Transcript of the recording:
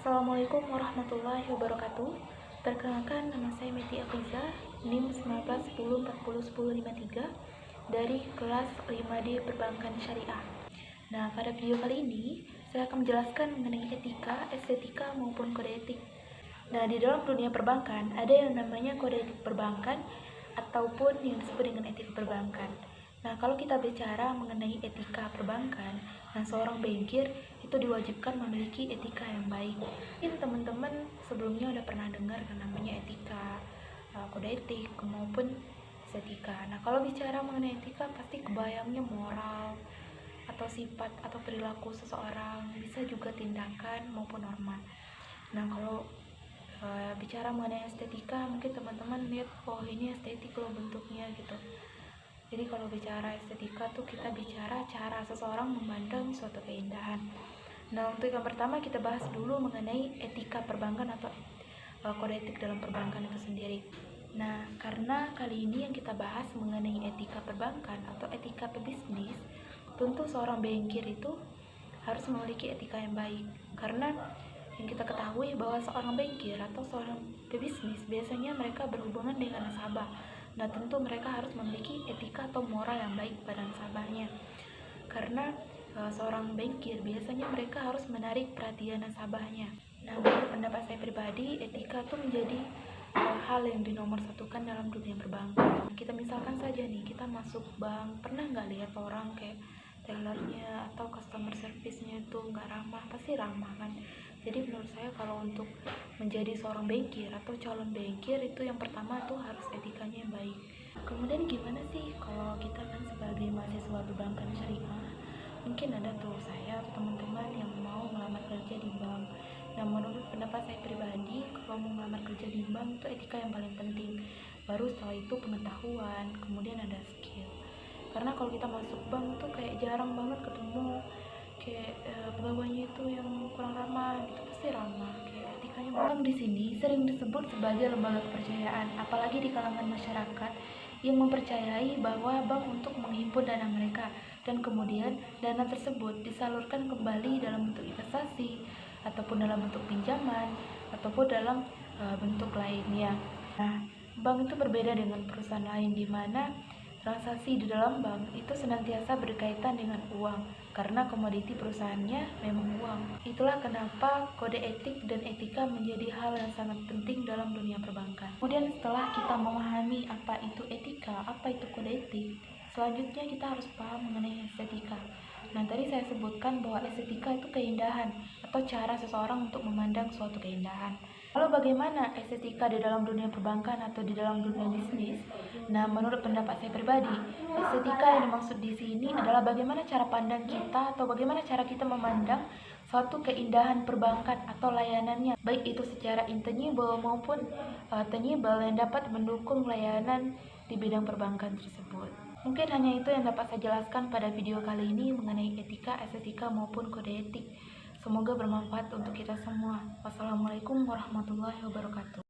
Assalamualaikum warahmatullahi wabarakatuh. Perkenalkan, nama saya Meti Afiza, NIM 1910401053 dari kelas 5D Perbankan Syariah. Nah, pada video kali ini saya akan menjelaskan mengenai etika, estetika maupun kode etik. Nah, di dalam dunia perbankan ada yang namanya kode etik perbankan ataupun yang disebut dengan etika perbankan. Nah, kalau kita bicara mengenai etika perbankan, nah seorang bankir itu diwajibkan memiliki etika yang baik. Mungkin teman-teman sebelumnya udah pernah dengar yang namanya etika, kode etik maupun estetika. Nah, kalau bicara mengenai etika pasti kebayangnya moral atau sifat atau perilaku seseorang, bisa juga tindakan maupun norma. Nah, kalau bicara mengenai estetika, mungkin teman-teman lihat, oh ini estetik loh bentuknya gitu. Jadi kalau bicara estetika tuh kita bicara cara seseorang memandang suatu keindahan. Nah, untuk yang pertama kita bahas dulu mengenai etika perbankan atau kode etik dalam perbankan itu sendiri. Nah, karena kali ini yang kita bahas mengenai etika perbankan atau etika pebisnis, tentu seorang bankir itu harus memiliki etika yang baik. Karena yang kita ketahui bahwa seorang bankir atau seorang pebisnis biasanya mereka berhubungan dengan nasabah. Nah, tentu mereka harus memiliki etika atau moral yang baik pada nasabahnya. Karena seorang bankir biasanya mereka harus menarik perhatian nasabahnya. Nah, menurut pendapat saya pribadi, etika itu menjadi hal yang dinomorsatukan dalam dunia perbankan. Kita misalkan saja nih, kita masuk bank, pernah nggak lihat orang kayak tellernya atau customer service-nya itu nggak ramah? Pasti ramah kan? Jadi menurut saya kalau untuk menjadi seorang bankir atau calon bankir itu yang pertama tuh harus etikanya yang baik. Kemudian gimana sih kalau kita kan sebagai mahasiswa perbankan syariah, mungkin ada tuh saya atau teman-teman yang mau melamar kerja di bank. Nah, menurut pendapat saya pribadi, kalau mau melamar kerja di bank itu etika yang paling penting. Baru setelah itu pengetahuan, kemudian ada skill. Karena kalau kita masuk bank tuh kayak jarang banget ketemu kayak pegawainya itu yang kurang ramah gitu, pasti ramah kayak etikanya. Bank di sini sering disebut sebagai lembaga kepercayaan, apalagi di kalangan masyarakat yang mempercayai bahwa bank untuk menghimpun dana mereka dan kemudian dana tersebut disalurkan kembali dalam bentuk investasi ataupun dalam bentuk pinjaman ataupun dalam bentuk lainnya. Nah, bank itu berbeda dengan perusahaan lain di mana transaksi di dalam bank itu senantiasa berkaitan dengan uang karena komoditi perusahaannya memang uang. Itulah kenapa kode etik dan etika menjadi hal yang sangat penting dalam dunia perbankan. Kemudian setelah kita memahami apa itu etika, apa itu kode etik, selanjutnya kita harus paham mengenai estetika. Nah, tadi saya sebutkan bahwa estetika itu keindahan atau cara seseorang untuk memandang suatu keindahan. Lalu bagaimana estetika di dalam dunia perbankan atau di dalam dunia bisnis? Nah, menurut pendapat saya pribadi, estetika yang dimaksud di sini adalah bagaimana cara pandang kita atau bagaimana cara kita memandang suatu keindahan perbankan atau layanannya, baik itu secara intangible maupun tangible yang dapat mendukung layanan di bidang perbankan tersebut. Mungkin hanya itu yang dapat saya jelaskan pada video kali ini mengenai etika, estetika maupun kode etik. Semoga bermanfaat untuk kita semua. Wassalamualaikum warahmatullahi wabarakatuh.